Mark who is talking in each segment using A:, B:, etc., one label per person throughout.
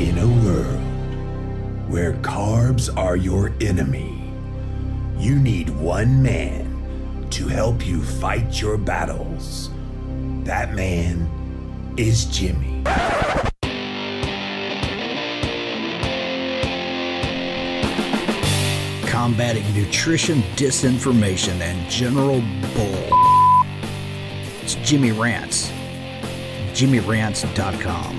A: In a world where carbs are your enemy, you need one man to help you fight your battles. That man is Jimmy.
B: Combating nutrition disinformation and general bull. It's Jimmy Rants. JimmyRants.com.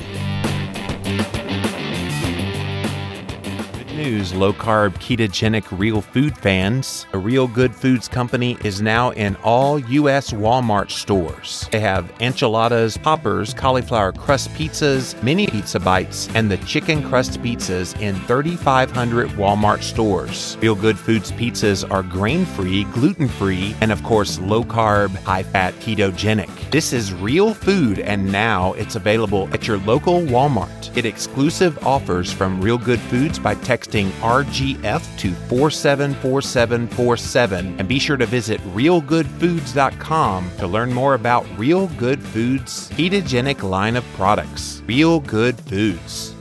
C: News, low-carb, ketogenic real food fans. A Real Good Foods company is now in all U.S. Walmart stores. They have enchiladas, poppers, cauliflower crust pizzas, mini pizza bites, and the chicken crust pizzas in 3,500 Walmart stores. Real Good Foods pizzas are grain-free, gluten-free, and of course low-carb, high-fat, ketogenic. This is real food, and now it's available at your local Walmart. Get exclusive offers from Real Good Foods by texting RGF to 474747, and be sure to visit realgoodfoods.com to learn more about Real Good Foods' ketogenic line of products. Real Good Foods.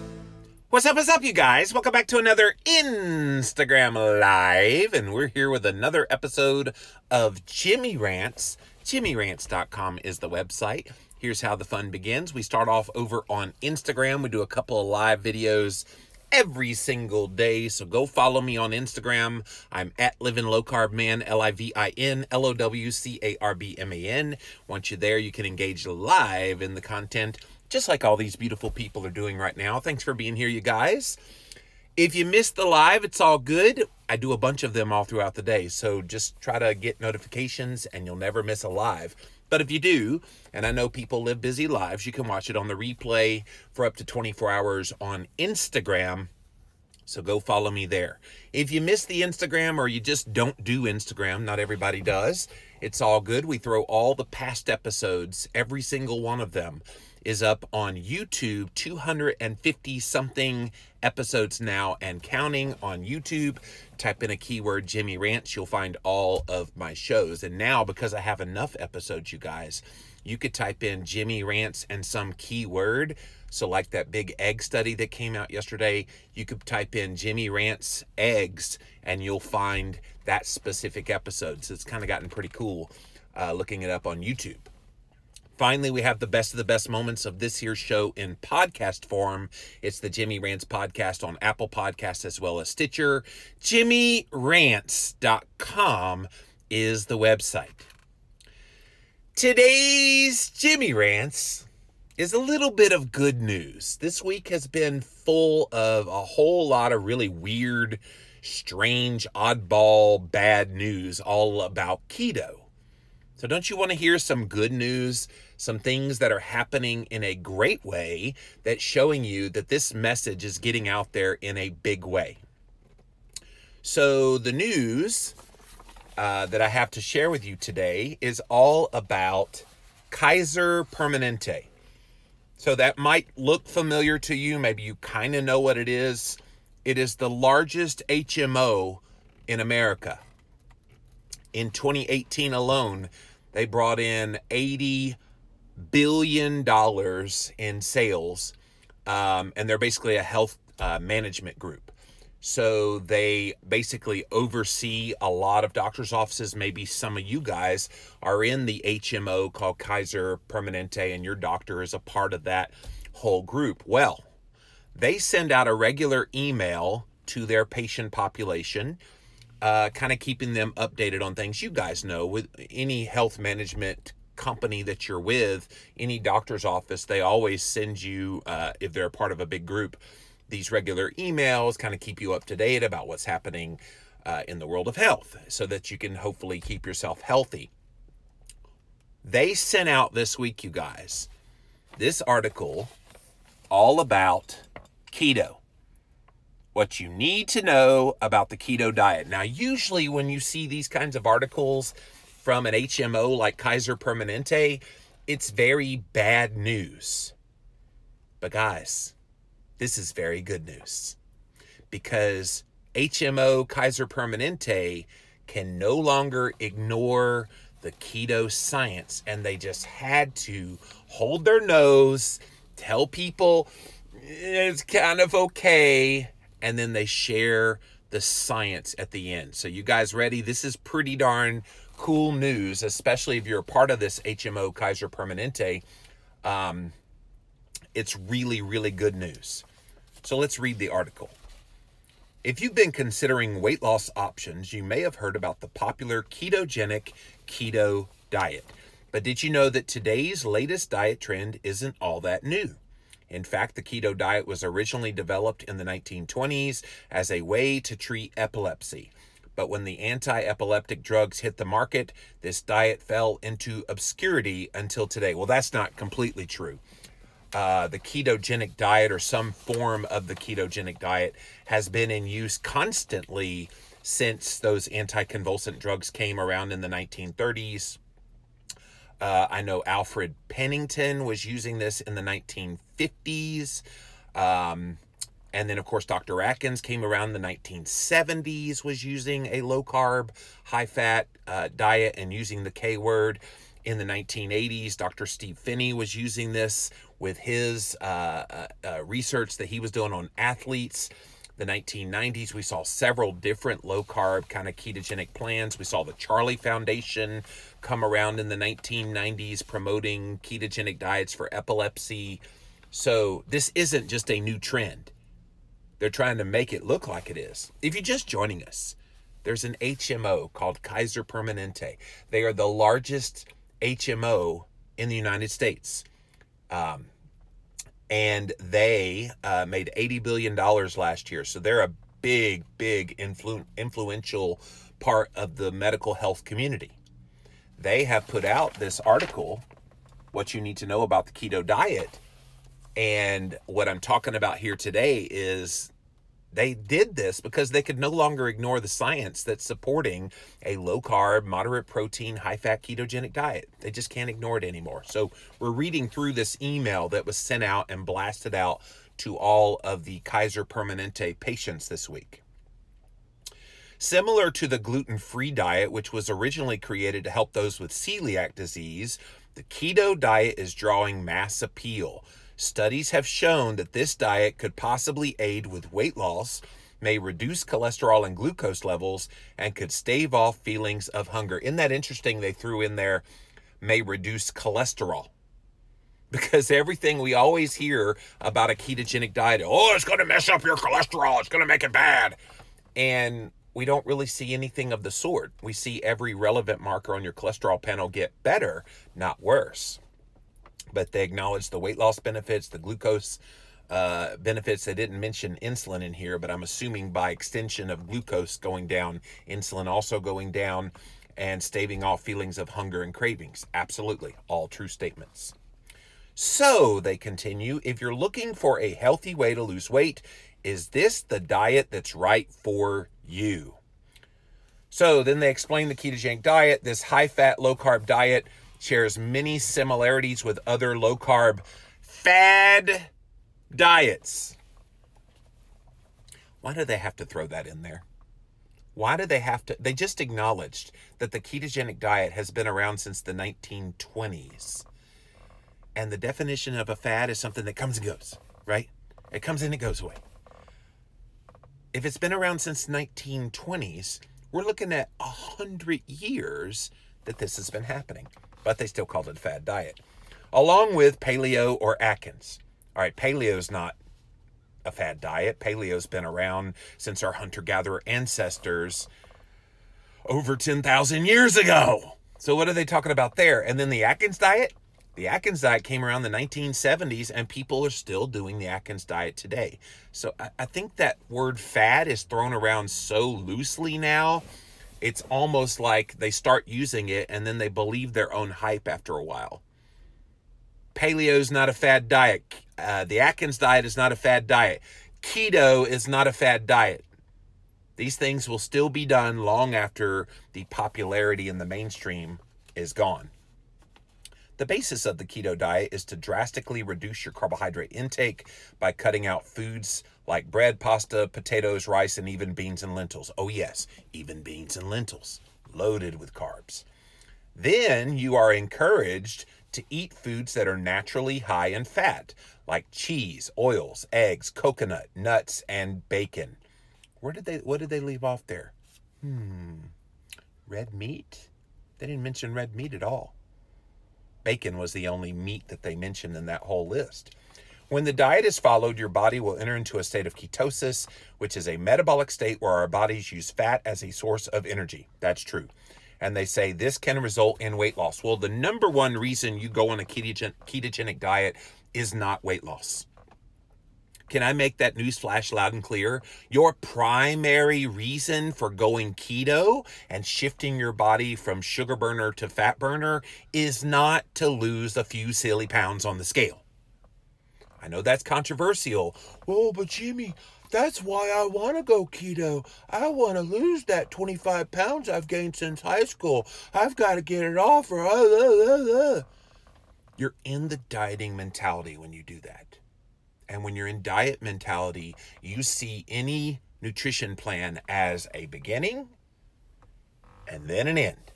C: What's up, you guys? Welcome back to another Instagram Live, and we're here with another episode of Jimmy Rants. JimmyRants.com is the website. Here's how the fun begins. We start off over on Instagram. We do a couple of live videos every single day, so go follow me on Instagram. I'm at Living Low Carb Man, LIVINLOWCARBMAN. Once you're there, you can engage live in the content, just like all these beautiful people are doing right now. Thanks for being here, you guys. If you missed the live, it's all good. I do a bunch of them all throughout the day, so just try to get notifications and you'll never miss a live. But if you do, and I know people live busy lives, you can watch it on the replay for up to 24 hours on Instagram. So go follow me there. If you miss the Instagram or you just don't do Instagram, not everybody does, it's all good. We throw all the past episodes, every single one of them is up on YouTube, 250 something episodes now and counting on YouTube. Type in a keyword Jimmy Rants, you'll find all of my shows. And now, because I have enough episodes, you guys, you could type in Jimmy Rants and some keyword. So like that big egg study that came out yesterday, you could type in Jimmy Rants eggs and you'll find that specific episode. So it's kind of gotten pretty cool looking it up on YouTube. Finally, we have the best of the best moments of this here show in podcast form. It's the Jimmy Rants podcast on Apple Podcasts as well as Stitcher. JimmyRants.com is the website. Today's Jimmy Rants is a little bit of good news. This week has been full of a whole lot of really weird, strange, oddball, bad news all about keto. So don't you want to hear some good news, some things that are happening in a great way that's showing you that this message is getting out there in a big way? So the news that I have to share with you today is all about Kaiser Permanente. So that might look familiar to you. Maybe you kind of know what it is. It is the largest HMO in America. In 2018 alone, they brought in $80 billion in sales, and they're basically a health management group. So they basically oversee a lot of doctors' offices. Maybe some of you guys are in the HMO called Kaiser Permanente, and your doctor is a part of that whole group. Well, they send out a regular email to their patient population, kind of keeping them updated on things. You guys know, with any health management company that you're with, any doctor's office, they always send you, if they're a part of a big group, these regular emails, kind of keep you up to date about what's happening in the world of health so that you can hopefully keep yourself healthy. They sent out this week, you guys, this article all about keto. What you need to know about the keto diet. Now, usually when you see these kinds of articles from an HMO like Kaiser Permanente, it's very bad news. But guys, this is very good news, because HMO Kaiser Permanente can no longer ignore the keto science, and they just had to hold their nose, tell people it's kind of okay. And then they share the science at the end. So you guys ready? This is pretty darn cool news, especially if you're a part of this HMO Kaiser Permanente. It's really, really good news. So let's read the article. If you've been considering weight loss options, you may have heard about the popular ketogenic keto diet. But did you know that today's latest diet trend isn't all that new? In fact, the keto diet was originally developed in the 1920s as a way to treat epilepsy. But when the anti-epileptic drugs hit the market, this diet fell into obscurity until today. Well, that's not completely true. The ketogenic diet, or some form of the ketogenic diet, has been in use constantly since those anticonvulsant drugs came around in the 1930s. I know Alfred Pennington was using this in the 1950s. And then, of course, Dr. Atkins came around in the 1970s, was using a low-carb, high-fat diet and using the K word. In the 1980s, Dr. Steve Phinney was using this with his research that he was doing on athletes. The 1990s, we saw several different low-carb kind of ketogenic plans. We saw the Charlie Foundation come around in the 1990s promoting ketogenic diets for epilepsy. So this isn't just a new trend. They're trying to make it look like it is. If you're just joining us, there's an HMO called Kaiser Permanente. They are the largest HMO in the United States. And they made $80 billion last year. So they're a big, big influential part of the medical health community. They have put out this article, What You Need to Know About the Keto Diet. And what I'm talking about here today is they did this because they could no longer ignore the science that's supporting a low-carb, moderate-protein, high-fat ketogenic diet. They just can't ignore it anymore. So we're reading through this email that was sent out and blasted out to all of the Kaiser Permanente patients this week. Similar to the gluten-free diet, which was originally created to help those with celiac disease, the keto diet is drawing mass appeal. Studies have shown that this diet could possibly aid with weight loss, may reduce cholesterol and glucose levels, and could stave off feelings of hunger. Isn't that interesting? They threw in there, may reduce cholesterol. Because everything we always hear about a ketogenic diet, oh, it's going to mess up your cholesterol, it's going to make it bad. And we don't really see anything of the sort. We see every relevant marker on your cholesterol panel get better, not worse. But they acknowledge the weight loss benefits, the glucose benefits. They didn't mention insulin in here, but I'm assuming by extension of glucose going down, insulin also going down, and staving off feelings of hunger and cravings. Absolutely, all true statements. So, they continue, if you're looking for a healthy way to lose weight, is this the diet that's right for you? So, then they explain the ketogenic diet, this high-fat, low-carb diet, shares many similarities with other low-carb fad diets. Why do they have to throw that in there? Why do they have to? They just acknowledged that the ketogenic diet has been around since the 1920s. And the definition of a fad is something that comes and goes, right? It comes and it goes away. If it's been around since the 1920s, we're looking at 100 years that this has been happening. But they still called it a fad diet. Along with paleo or Atkins. All right, paleo's not a fad diet. Paleo's been around since our hunter-gatherer ancestors over 10,000 years ago. So what are they talking about there? And then the Atkins diet? The Atkins diet came around the 1970s, and people are still doing the Atkins diet today. So I think that word fad is thrown around so loosely now. It's almost like they start using it and then they believe their own hype after a while. Paleo's not a fad diet. The Atkins diet is not a fad diet. Keto is not a fad diet. These things will still be done long after the popularity in the mainstream is gone. The basis of the keto diet is to drastically reduce your carbohydrate intake by cutting out foods like bread, pasta, potatoes, rice, and even beans and lentils. Oh yes, even beans and lentils, loaded with carbs. Then you are encouraged to eat foods that are naturally high in fat, like cheese, oils, eggs, coconut, nuts, and bacon. What did they leave off there? Red meat? They didn't mention red meat at all. Bacon was the only meat that they mentioned in that whole list. When the diet is followed, your body will enter into a state of ketosis, which is a metabolic state where our bodies use fat as a source of energy. That's true. And they say this can result in weight loss. Well, the number one reason you go on a ketogenic diet is not weight loss. Can I make that news flash loud and clear? Your primary reason for going keto and shifting your body from sugar burner to fat burner is not to lose a few silly pounds on the scale. I know that's controversial. Oh, but Jimmy, that's why I want to go keto. I want to lose that 25 pounds I've gained since high school. I've got to get it off or You're in the dieting mentality when you do that. And when you're in diet mentality, you see any nutrition plan as a beginning and then an end.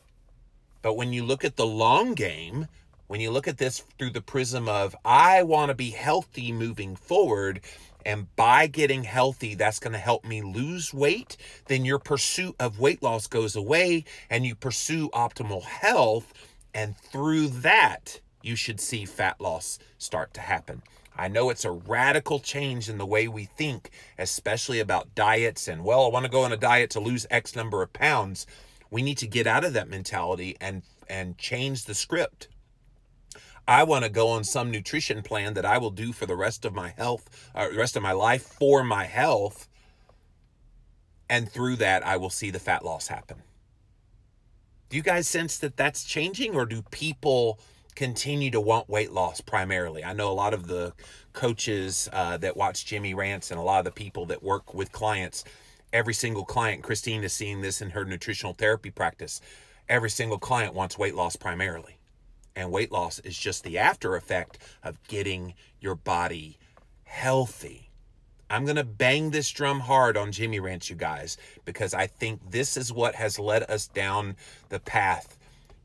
C: But when you look at the long game, when you look at this through the prism of, I want to be healthy moving forward, and by getting healthy, that's going to help me lose weight, then your pursuit of weight loss goes away and you pursue optimal health. And through that, you should see fat loss start to happen. I know it's a radical change in the way we think, especially about diets and, well, I want to go on a diet to lose X number of pounds. We need to get out of that mentality and change the script. I want to go on some nutrition plan that I will do for the rest of my rest of my life for my health. And through that, I will see the fat loss happen. Do you guys sense that that's changing, or do people continue to want weight loss primarily? I know a lot of the coaches that watch Jimmy Rants and a lot of the people that work with clients, every single client, Christine is seeing this in her nutritional therapy practice, every single client wants weight loss primarily. And weight loss is just the after effect of getting your body healthy. I'm going to bang this drum hard on Jimmy Rants, you guys, because I think this is what has led us down the path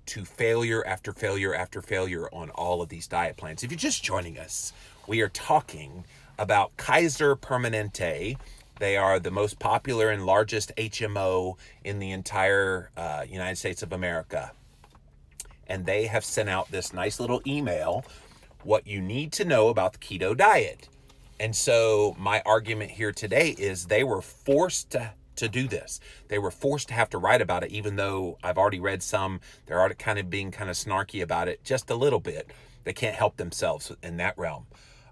C: to failure after failure after failure on all of these diet plans. If you're just joining us, we are talking about Kaiser Permanente. They are the most popular and largest HMO in the entire United States of America. And they have sent out this nice little email, what you need to know about the keto diet. And so my argument here today is they were forced to do this. They were forced to have to write about it, even though I've already read some. They're already kind of being kind of snarky about it just a little bit. They can't help themselves in that realm.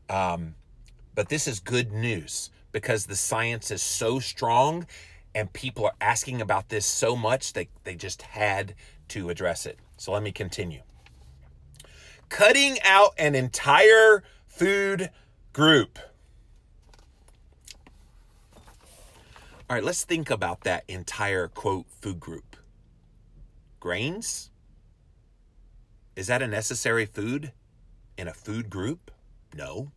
C: But this is good news because the science is so strong and people are asking about this so much, they just had to address it. So let me continue. Cutting out an entire food group. All right, let's think about that entire, quote, food group. Grains? Is that a necessary food in a food group? No.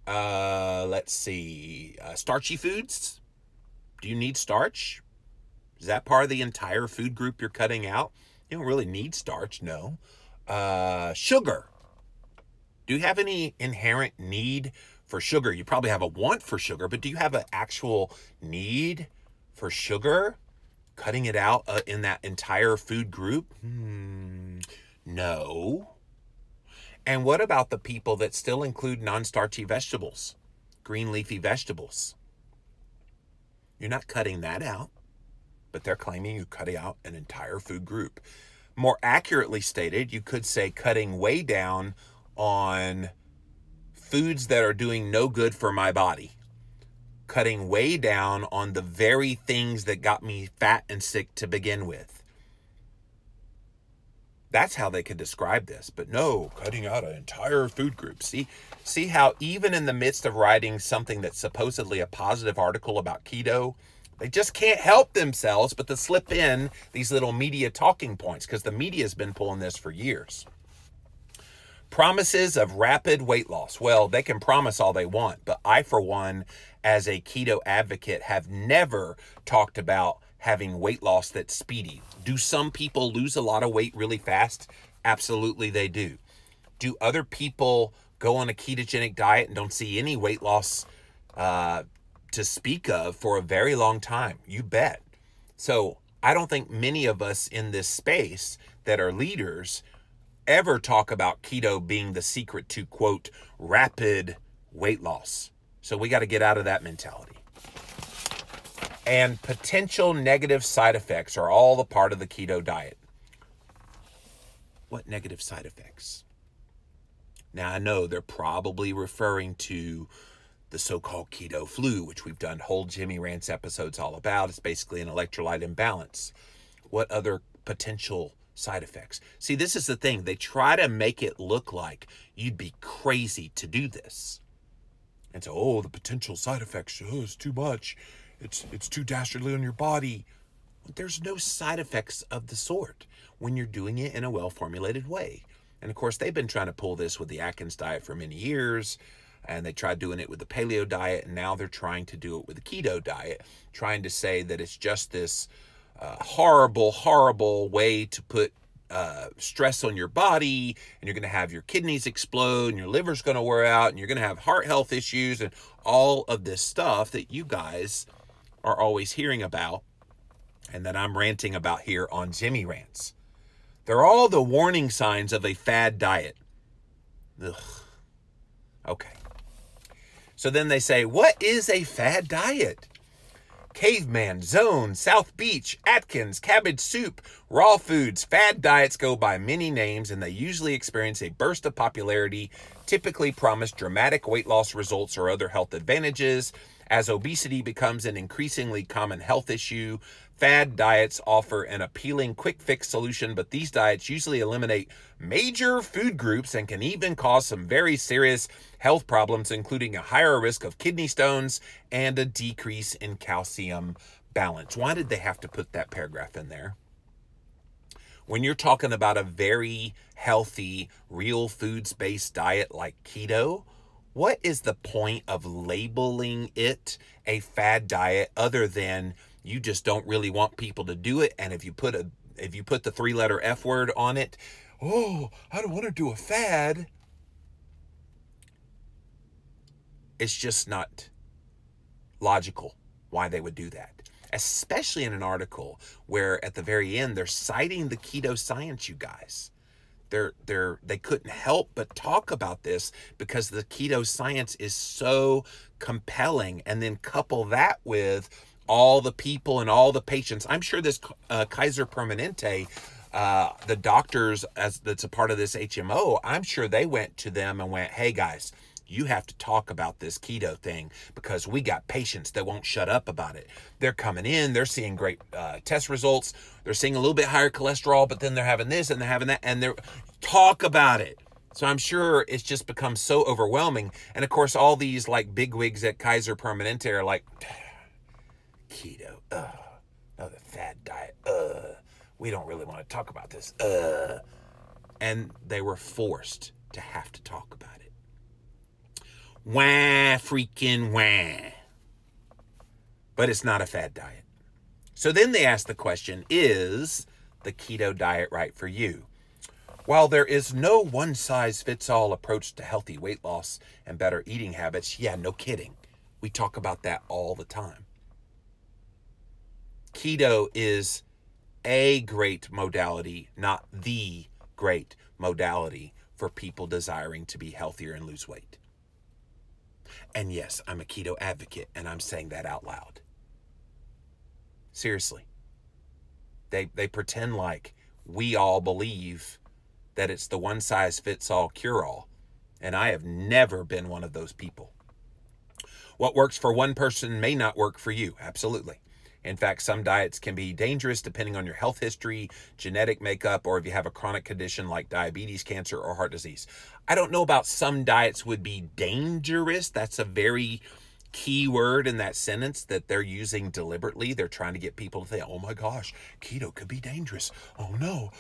C: Let's see. Starchy foods? Do you need starch? Is that part of the entire food group you're cutting out? You don't really need starch, no. Sugar. Do you have any inherent need for sugar? You probably have a want for sugar, but do you have an actual need for sugar? Cutting it out in that entire food group? No. And what about the people that still include non-starchy vegetables, green leafy vegetables? You're not cutting that out, but they're claiming you're cutting out an entire food group. More accurately stated, you could say cutting way down on foods that are doing no good for my body. Cutting way down on the very things that got me fat and sick to begin with. That's how they could describe this. But no, cutting out an entire food group. See how even in the midst of writing something that's supposedly a positive article about keto, they just can't help themselves but to slip in these little media talking points because the media has been pulling this for years. Promises of rapid weight loss. Well, they can promise all they want, but I, for one, as a keto advocate, have never talked about having weight loss that's speedy. Do some people lose a lot of weight really fast? Absolutely they do. Do other people go on a ketogenic diet and don't see any weight loss to speak of for a very long time? You bet. So I don't think many of us in this space that are leaders ever talk about keto being the secret to, quote, rapid weight loss. So we got to get out of that mentality. And potential negative side effects are all the part of the keto diet. What negative side effects? Now, I know they're probably referring to the so-called keto flu, which we've done whole Jimmy Rants episodes all about. It's basically an electrolyte imbalance. What other potential side effects? See, this is the thing. They try to make it look like you'd be crazy to do this. And so, oh, the potential side effects, oh, it's too much. It's too dastardly on your body. There's no side effects of the sort when you're doing it in a well-formulated way. And of course, they've been trying to pull this with the Atkins diet for many years, and they tried doing it with the paleo diet, and now they're trying to do it with the keto diet, trying to say that it's just this horrible, horrible way to put stress on your body, and you're going to have your kidneys explode, and your liver's going to wear out, and you're going to have heart health issues, and all of this stuff that you guys are always hearing about, and that I'm ranting about here on Jimmy Rants. They're all the warning signs of a fad diet. Ugh. Okay. So then they say, what is a fad diet? Caveman, Zone, South Beach, Atkins, Cabbage Soup, Raw Foods. Fad diets go by many names, and they usually experience a burst of popularity, typically promise dramatic weight loss results or other health advantages. As obesity becomes an increasingly common health issue, fad diets offer an appealing quick fix solution, but these diets usually eliminate major food groups and can even cause some very serious health problems, including a higher risk of kidney stones and a decrease in calcium balance. Why did they have to put that paragraph in there? When you're talking about a very healthy, real foods-based diet like keto, what is the point of labeling it a fad diet other than you just don't really want people to do it? And if you put the 3-letter F word on it, oh, I don't want to do a fad. It's just not logical why they would do that, especially in an article where at the very end they're citing the keto science, you guys. They couldn't help but talk about this because the keto science is so compelling, and then couple that with all the people and all the patients. I'm sure this Kaiser Permanente, the doctors that's a part of this HMO, I'm sure they went to them and went, hey guys, you have to talk about this keto thing because we got patients that won't shut up about it. They're coming in, they're seeing great test results, they're seeing a little bit higher cholesterol, but then they're having this and they're having that, and they're talk about it. So I'm sure it's just become so overwhelming. And of course, all these like bigwigs at Kaiser Permanente are like, keto, another fad diet, we don't really want to talk about this, and they were forced to have to talk about it. Wah, freaking wah. But it's not a fad diet. So then they ask the question, is the keto diet right for you? While there is no one-size-fits-all approach to healthy weight loss and better eating habits, yeah, no kidding. We talk about that all the time. Keto is a great modality, not the great modality for people desiring to be healthier and lose weight. And yes, I'm a keto advocate, and I'm saying that out loud. Seriously. They pretend like we all believe that it's the one-size-fits-all cure-all, and I have never been one of those people. What works for one person may not work for you, absolutely. In fact, some diets can be dangerous depending on your health history, genetic makeup, or if you have a chronic condition like diabetes, cancer, or heart disease. I don't know about some diets would be dangerous. That's a very key word in that sentence that they're using deliberately. They're trying to get people to think, oh my gosh, keto could be dangerous. Oh no.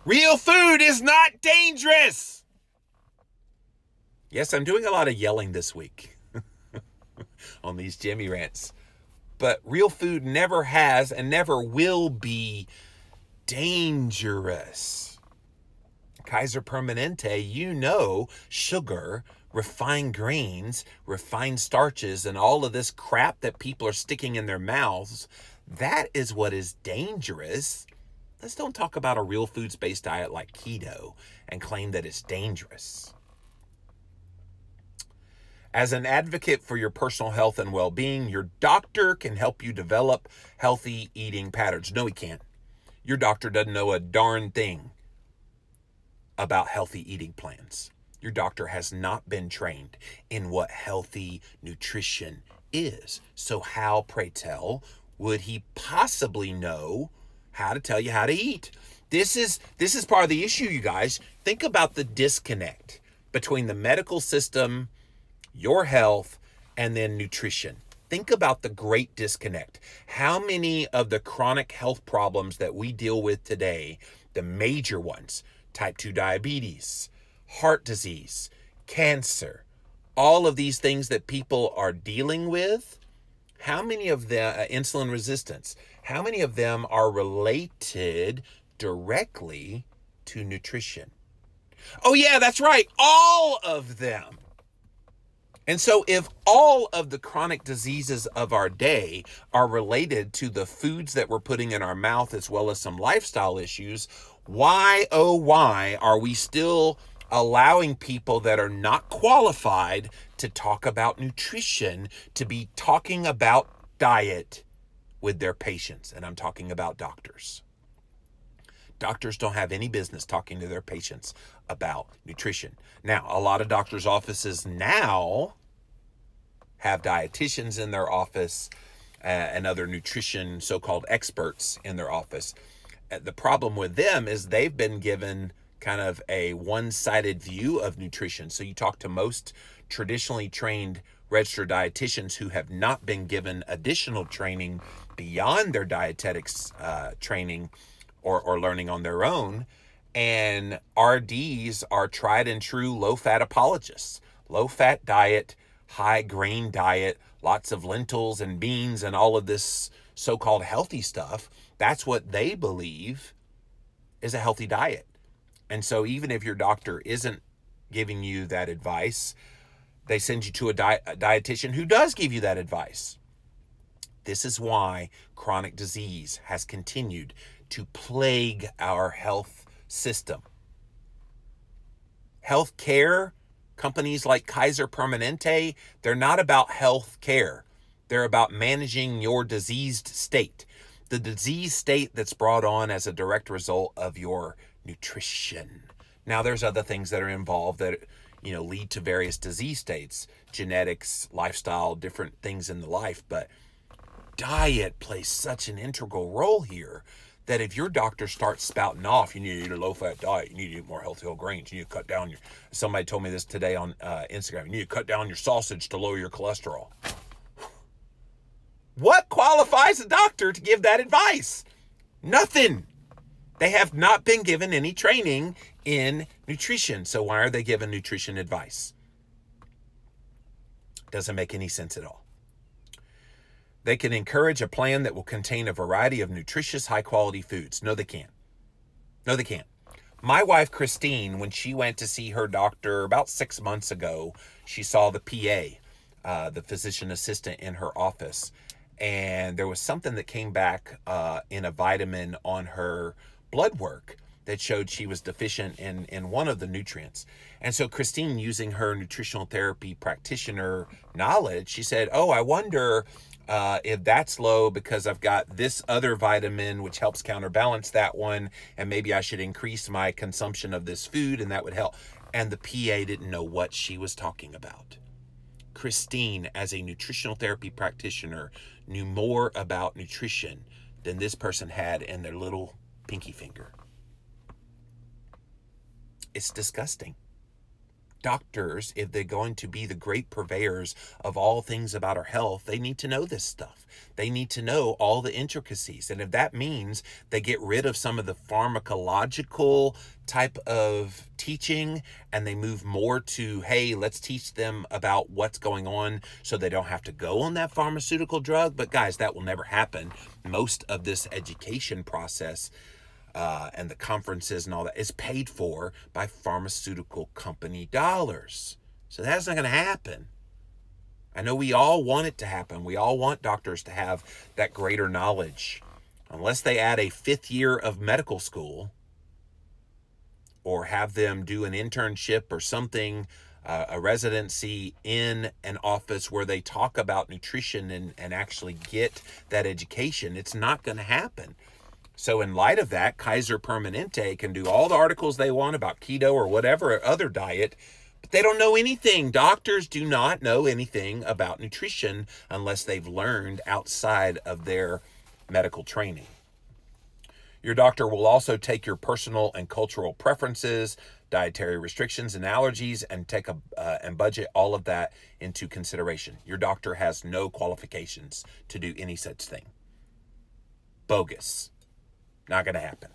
C: Real food is not dangerous. Yes, I'm doing a lot of yelling this week on these Jimmy Rants. But real food never has and never will be dangerous. Kaiser Permanente, you know, sugar, refined grains, refined starches, and all of this crap that people are sticking in their mouths, that is what is dangerous. Let's don't talk about a real foods-based diet like keto and claim that it's dangerous. As an advocate for your personal health and well-being, your doctor can help you develop healthy eating patterns. No, he can't. Your doctor doesn't know a darn thing about healthy eating plans. Your doctor has not been trained in what healthy nutrition is. So how, pray tell, would he possibly know how to tell you how to eat? This is part of the issue, you guys. Think about the disconnect between the medical system, your health, and then nutrition. Think about the great disconnect. How many of the chronic health problems that we deal with today, the major ones, type 2 diabetes, heart disease, cancer, all of these things that people are dealing with, how many of the insulin resistance, how many of them are related directly to nutrition? Oh yeah, that's right, all of them. And so if all of the chronic diseases of our day are related to the foods that we're putting in our mouth as well as some lifestyle issues, why, oh why, are we still allowing people that are not qualified to talk about nutrition to be talking about diet with their patients? And I'm talking about doctors. Doctors don't have any business talking to their patients about nutrition. Now, a lot of doctors' offices now have dietitians in their office and other nutrition so-called experts in their office. The problem with them is they've been given kind of a one-sided view of nutrition. So you talk to most traditionally trained registered dietitians who have not been given additional training beyond their dietetics training or learning on their own. And RDs are tried and true low-fat apologists. Low-fat diet, high-grain diet, lots of lentils and beans and all of this so-called healthy stuff. That's what they believe is a healthy diet. And so even if your doctor isn't giving you that advice, they send you to a dietitian who does give you that advice. This is why chronic disease has continued to plague our health system. Health care companies like Kaiser Permanente, they're not about health care. They're about managing your diseased state. The disease state that's brought on as a direct result of your nutrition. Now, there's other things that are involved that, lead to various disease states, genetics, lifestyle, different things in the life, but diet plays such an integral role here that if your doctor starts spouting off, you need to eat a low-fat diet, you need to eat more healthy whole grains, you need to cut down your, somebody told me this today on Instagram, you need to cut down your sausage to lower your cholesterol. What qualifies a doctor to give that advice? Nothing. They have not been given any training in nutrition. So why are they given nutrition advice? Doesn't make any sense at all. They can encourage a plan that will contain a variety of nutritious, high-quality foods. No, they can't. No, they can't. My wife, Christine, when she went to see her doctor about 6 months ago, she saw the PA, the physician assistant in her office. And there was something that came back in a vitamin on her blood work that showed she was deficient in one of the nutrients. And so Christine, using her nutritional therapy practitioner knowledge, she said, oh, I wonder if that's low because I've got this other vitamin which helps counterbalance that one, and maybe I should increase my consumption of this food and that would help. And the PA didn't know what she was talking about. Christine, as a nutritional therapy practitioner, knew more about nutrition than this person had in their little pinky finger. It's disgusting. Doctors, if they're going to be the great purveyors of all things about our health, they need to know this stuff. They need to know all the intricacies. And if that means they get rid of some of the pharmacological type of teaching and they move more to, hey, let's teach them about what's going on so they don't have to go on that pharmaceutical drug. But guys, that will never happen. Most of this education process and the conferences and all that is paid for by pharmaceutical company dollars. So that's not going to happen. I know we all want it to happen. We all want doctors to have that greater knowledge. Unless they add a 5th year of medical school or have them do an internship or something, a residency in an office where they talk about nutrition and actually get that education, it's not going to happen. So in light of that, Kaiser Permanente can do all the articles they want about keto or whatever other diet, but they don't know anything. Doctors do not know anything about nutrition unless they've learned outside of their medical training. Your doctor will also take your personal and cultural preferences, dietary restrictions and allergies, and and budget all of that into consideration. Your doctor has no qualifications to do any such thing. Bogus. Not going to happen.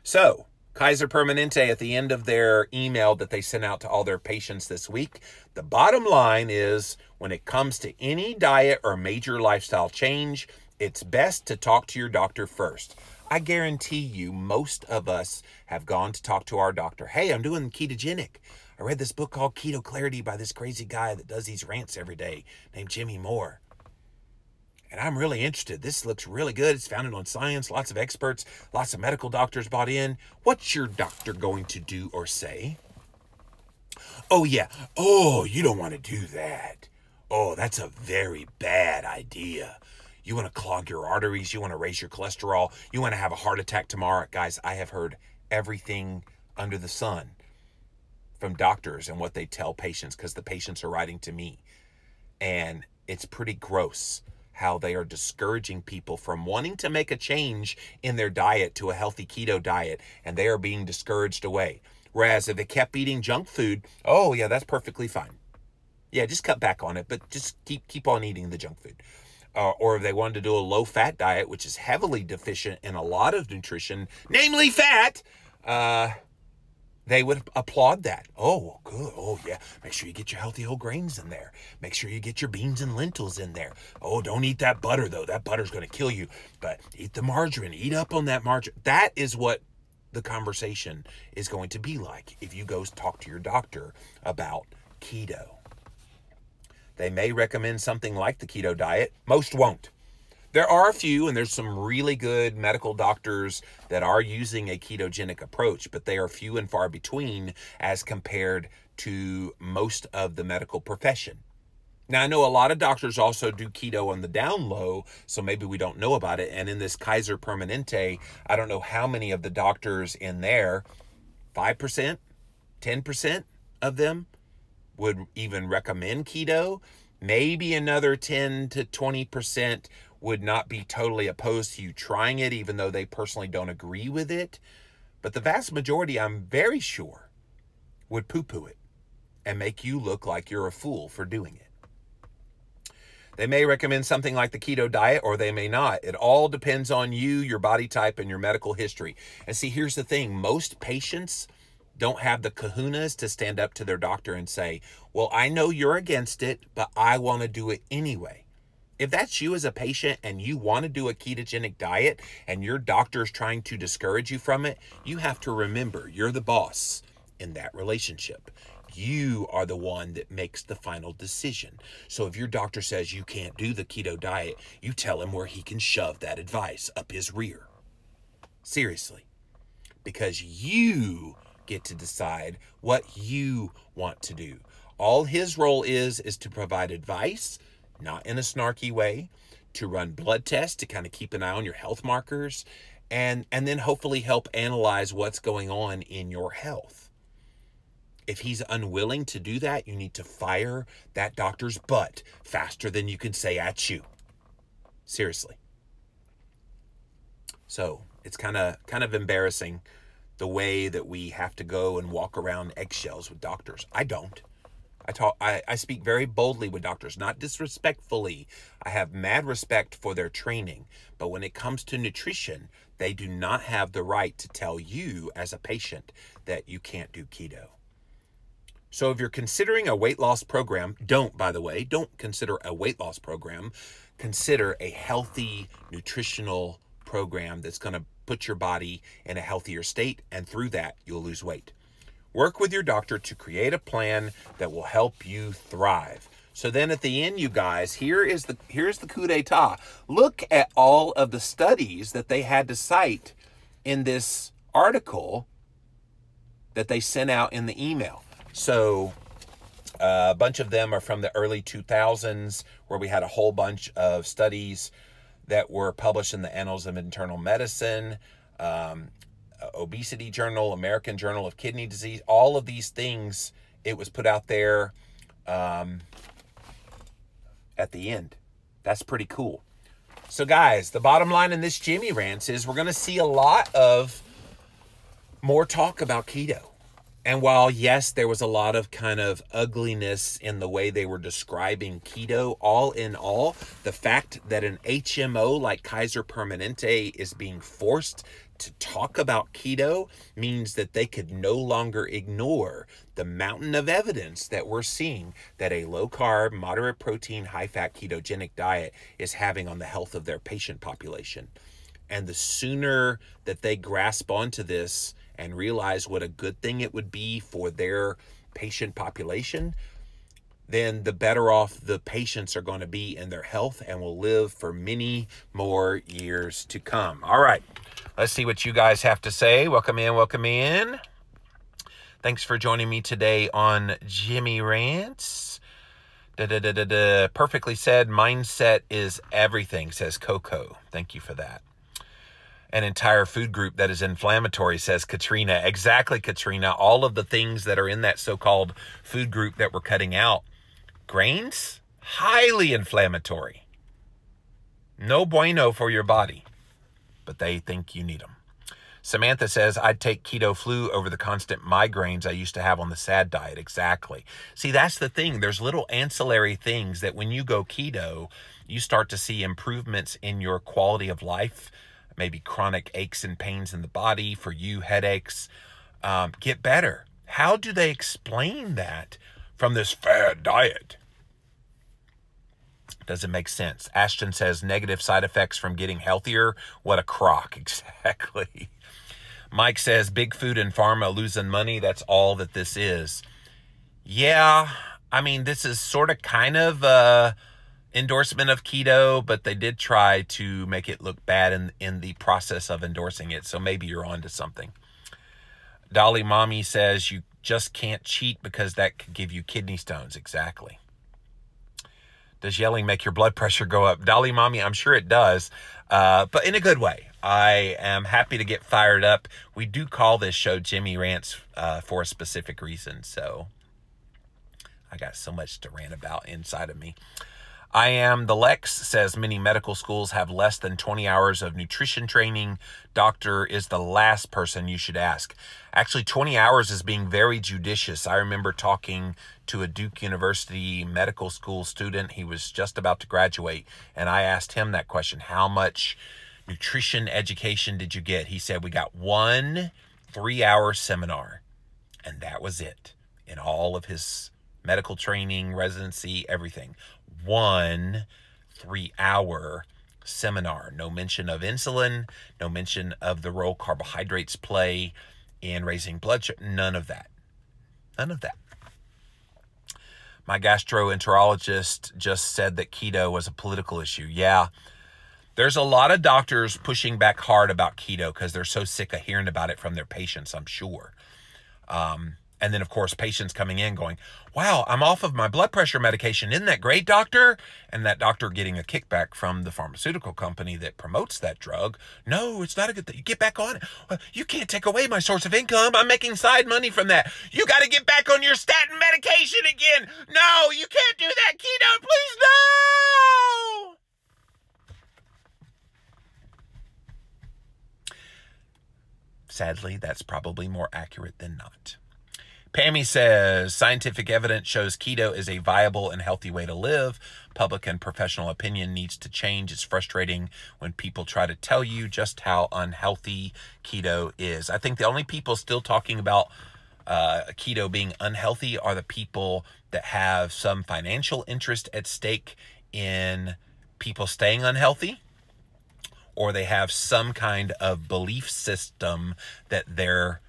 C: So, Kaiser Permanente, at the end of their email that they sent out to all their patients this week, the bottom line is, when it comes to any diet or major lifestyle change, it's best to talk to your doctor first. I guarantee you most of us have gone to talk to our doctor. Hey, I'm doing ketogenic. I read this book called Keto Clarity by this crazy guy that does these rants every day named Jimmy Moore. And I'm really interested. This looks really good. It's founded on science, lots of experts, lots of medical doctors bought in. What's your doctor going to do or say? Oh, yeah. Oh, you don't want to do that. Oh, that's a very bad idea. You want to clog your arteries. You want to raise your cholesterol. You want to have a heart attack tomorrow. Guys, I have heard everything under the sun from doctors and what they tell patients, because the patients are writing to me. And it's pretty gross how they are discouraging people from wanting to make a change in their diet to a healthy keto diet, and they are being discouraged away. Whereas if they kept eating junk food, oh yeah, that's perfectly fine. Yeah, just cut back on it, but just keep on eating the junk food. Or if they wanted to do a low-fat diet, which is heavily deficient in a lot of nutrition, namely fat, they would applaud that. Oh, good. Oh, yeah. Make sure you get your healthy whole grains in there. Make sure you get your beans and lentils in there. Oh, don't eat that butter, though. That butter's going to kill you. But eat the margarine. Eat up on that margarine. That is what the conversation is going to be like if you go talk to your doctor about keto. They may recommend something like the keto diet. Most won't. There are a few, and there's some really good medical doctors that are using a ketogenic approach, but they are few and far between as compared to most of the medical profession. Now, I know a lot of doctors also do keto on the down low, so maybe we don't know about it. And in this Kaiser Permanente, I don't know how many of the doctors in there, 5%, 10% of them would even recommend keto. Maybe another 10 to 20% would not be totally opposed to you trying it, even though they personally don't agree with it. But the vast majority, I'm very sure, would poo-poo it and make you look like you're a fool for doing it. They may recommend something like the keto diet, or they may not. It all depends on you, your body type, and your medical history. And see, here's the thing. Most patients don't have the kahunas to stand up to their doctor and say, well, I know you're against it, but I want to do it anyway. If that's you as a patient and you want to do a ketogenic diet and your doctor is trying to discourage you from it, you have to remember you're the boss in that relationship. You are the one that makes the final decision. So if your doctor says you can't do the keto diet, you tell him where he can shove that advice up his rear. Seriously. Because you get to decide what you want to do. All his role is to provide advice, not in a snarky way, to run blood tests, to kind of keep an eye on your health markers, and then hopefully help analyze what's going on in your health. If he's unwilling to do that, you need to fire that doctor's butt faster than you can say at you. Seriously. So it's kind of embarrassing the way that we have to go and walk around eggshells with doctors. I don't. I speak very boldly with doctors, not disrespectfully. I have mad respect for their training. But when it comes to nutrition, they do not have the right to tell you as a patient that you can't do keto. So if you're considering a weight loss program, don't consider a weight loss program. Consider a healthy nutritional program that's going to put your body in a healthier state, and through that, you'll lose weight. Work with your doctor to create a plan that will help you thrive. So then at the end, you guys, here's the coup d'etat. Look at all of the studies that they had to cite in this article that they sent out in the email. So a bunch of them are from the early 2000s, where we had a whole bunch of studies that were published in the Annals of Internal Medicine, Obesity Journal, American Journal of Kidney Disease, all of these things. It was put out there at the end. That's pretty cool. So guys, the bottom line in this Jimmy Rants is we're going to see a lot of more talk about keto. And while, yes, there was a lot of kind of ugliness in the way they were describing keto, all in all, the fact that an HMO like Kaiser Permanente is being forced to talk about keto means that they could no longer ignore the mountain of evidence that we're seeing that a low-carb, moderate-protein, high-fat ketogenic diet is having on the health of their patient population. And the sooner that they grasp onto this and realize what a good thing it would be for their patient population, then the better off the patients are going to be in their health and will live for many more years to come. All right, let's see what you guys have to say. Welcome in, welcome in. Thanks for joining me today on Jimmy Rants. Perfectly said, mindset is everything, says Coco. Thank you for that. An entire food group that is inflammatory, says Katrina. Exactly, Katrina. All of the things that are in that so-called food group that we're cutting out. Grains, highly inflammatory. No bueno for your body, but they think you need them. Samantha says, I'd take keto flu over the constant migraines I used to have on the SAD diet. Exactly. See, that's the thing. There's little ancillary things that when you go keto, you start to see improvements in your quality of life. Maybe chronic aches and pains in the body, for you, headaches, get better. How do they explain that from this fad diet? Doesn't make sense. Ashton says, negative side effects from getting healthier. What a crock. Exactly. Mike says, big food and pharma losing money. That's all that this is. Yeah, I mean, this is sort of kind of endorsement of keto, but they did try to make it look bad in the process of endorsing it. So maybe you're onto something. Dolly Mommy says you just can't cheat because that could give you kidney stones. Exactly. Does yelling make your blood pressure go up? Dolly Mommy, I'm sure it does, but in a good way. I am happy to get fired up. We do call this show Jimmy Rants for a specific reason. So I got so much to rant about inside of me. I am the Lex says many medical schools have less than 20 hours of nutrition training. Doctor is the last person you should ask. Actually, 20 hours is being very judicious. I remember talking to a Duke University medical school student. He was just about to graduate, and I asked him that question. How much nutrition education did you get? He said, we got 1 3-hour seminar, and that was it in all of his medical training, residency, everything. 1 3-hour seminar. No mention of insulin, no mention of the role carbohydrates play in raising blood sugar. None of that. None of that. My gastroenterologist just said that keto was a political issue. Yeah, there's a lot of doctors pushing back hard about keto because they're so sick of hearing about it from their patients, I'm sure. And then, of course, patients coming in going, wow, I'm off of my blood pressure medication. Isn't that great, doctor? And that doctor getting a kickback from the pharmaceutical company that promotes that drug. No, it's not a good thing. You get back on it. You can't take away my source of income. I'm making side money from that. You got to get back on your statin medication again. No, you can't do that. Keto, please, no. Sadly, that's probably more accurate than not. Pammy says, scientific evidence shows keto is a viable and healthy way to live. Public and professional opinion needs to change. It's frustrating when people try to tell you just how unhealthy keto is. I think the only people still talking about keto being unhealthy are the people that have some financial interest at stake in people staying unhealthy, or they have some kind of belief system that their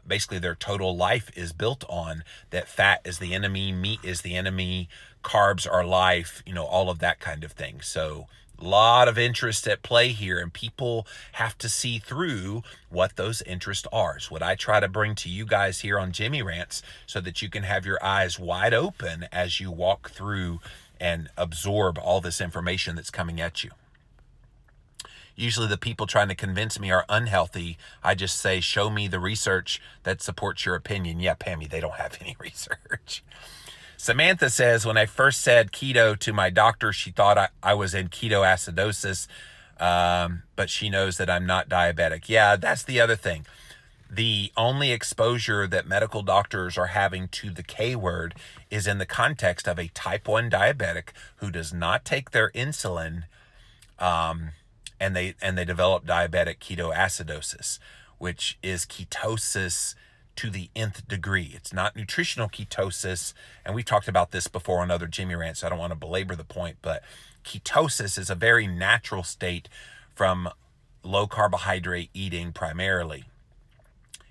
C: basically their total life is built on, that fat is the enemy, meat is the enemy, carbs are life, you know, all of that kind of thing. So a lot of interest at play here, and people have to see through what those interests are. It's what I try to bring to you guys here on Jimmy Rants, so that you can have your eyes wide open as you walk through and absorb all this information that's coming at you. Usually the people trying to convince me are unhealthy. I just say, show me the research that supports your opinion. Yeah, Pammy, they don't have any research. Samantha says, when I first said keto to my doctor, she thought I was in ketoacidosis, but she knows that I'm not diabetic. Yeah, that's the other thing. The only exposure that medical doctors are having to the K word is in the context of a type 1 diabetic who does not take their insulin, and they develop diabetic ketoacidosis, which is ketosis to the nth degree. It's not nutritional ketosis, and we've talked about this before on other Jimmy Rants, so I don't want to belabor the point, but ketosis is a very natural state from low carbohydrate eating primarily.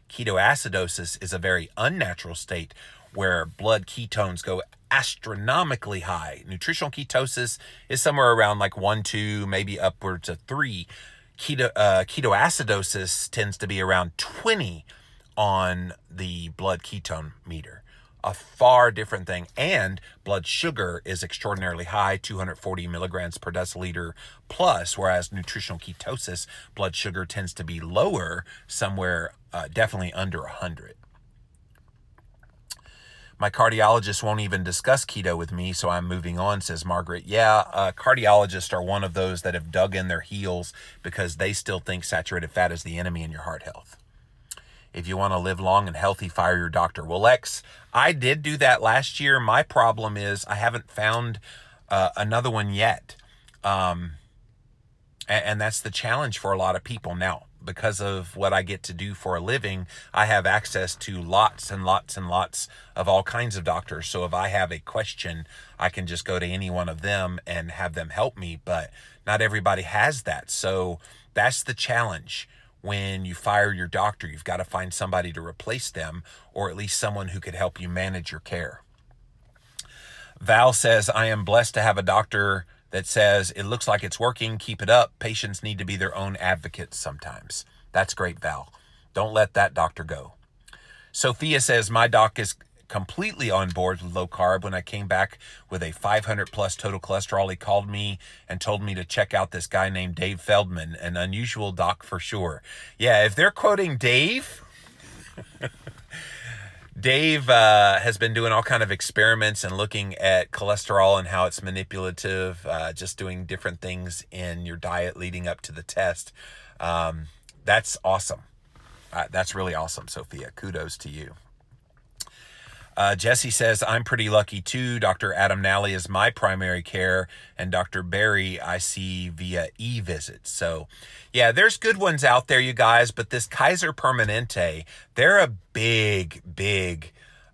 C: Ketoacidosis is a very unnatural state where blood ketones go astronomically high. Nutritional ketosis is somewhere around like 1, 2, maybe upwards of 3. Ketoacidosis tends to be around 20 on the blood ketone meter. A far different thing. And blood sugar is extraordinarily high, 240 milligrams per deciliter plus, whereas nutritional ketosis, blood sugar tends to be lower, somewhere definitely under 100. My cardiologist won't even discuss keto with me, so I'm moving on, says Margaret. Yeah, cardiologists are one of those that have dug in their heels because they still think saturated fat is the enemy in your heart health. If you want to live long and healthy, fire your doctor. Well, Lex, I did do that last year. My problem is I haven't found another one yet. And that's the challenge for a lot of people. Now, because of what I get to do for a living, I have access to lots and lots and lots of all kinds of doctors. So if I have a question, I can just go to any one of them and have them help me. But not everybody has that. So that's the challenge. When you fire your doctor, you've got to find somebody to replace them, or at least someone who could help you manage your care. Val says, I am blessed to have a doctor that says, it looks like it's working, keep it up. Patients need to be their own advocates sometimes. That's great, Val. Don't let that doctor go. Sophia says, my doc is completely on board with low carb. When I came back with a 500 plus total cholesterol, he called me and told me to check out this guy named Dave Feldman, an unusual doc for sure. Yeah, if they're quoting Dave, Dave has been doing all kind of experiments and looking at cholesterol and how it's manipulative, just doing different things in your diet leading up to the test. That's awesome. That's really awesome, Sophia. Kudos to you. Jesse says, I'm pretty lucky too. Dr. Adam Nally is my primary care, and Dr. Barry I see via e-visits. So yeah, there's good ones out there, you guys, but this Kaiser Permanente, they're a big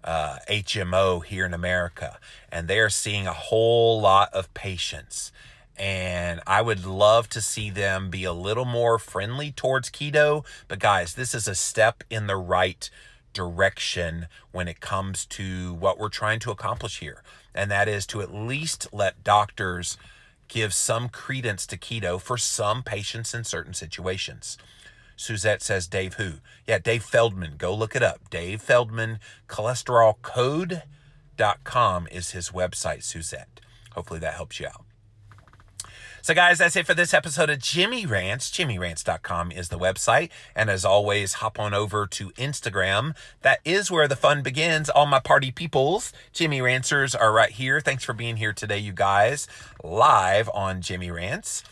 C: HMO here in America, and they are seeing a whole lot of patients. And I would love to see them be a little more friendly towards keto. But guys, this is a step in the right direction when it comes to what we're trying to accomplish here. And that is to at least let doctors give some credence to keto for some patients in certain situations. Suzette says, Dave who? Yeah, Dave Feldman. Go look it up. Dave Feldman, cholesterolcode.com is his website, Suzette. Hopefully that helps you out. So guys, that's it for this episode of Jimmy Rants. JimmyRants.com is the website. And as always, hop on over to Instagram. That is where the fun begins. All my party peoples, Jimmy Rantsers, are right here. Thanks for being here today, you guys, live on Jimmy Rants.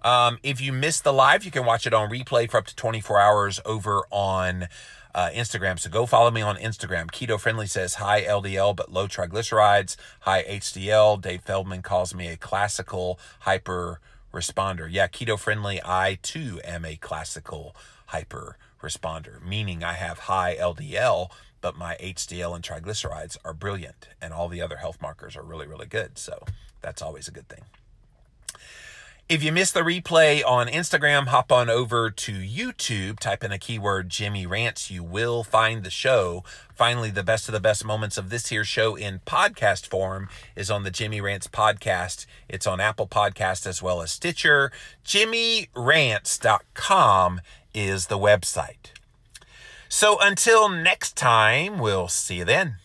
C: If you missed the live, you can watch it on replay for up to 24 hours over on Instagram. So go follow me on Instagram. Keto Friendly says, hi LDL, but low triglycerides. Hi HDL. Dave Feldman calls me a classical hyper responder. Yeah, Keto Friendly, I too am a classical hyper responder, meaning I have high LDL, but my HDL and triglycerides are brilliant, and all the other health markers are really, really good. So that's always a good thing. If you missed the replay on Instagram, hop on over to YouTube, type in a keyword Jimmy Rants. You will find the show. Finally, the best of the best moments of this here show in podcast form is on the Jimmy Rants podcast. It's on Apple Podcast as well as Stitcher. JimmyRants.com is the website. So until next time, we'll see you then.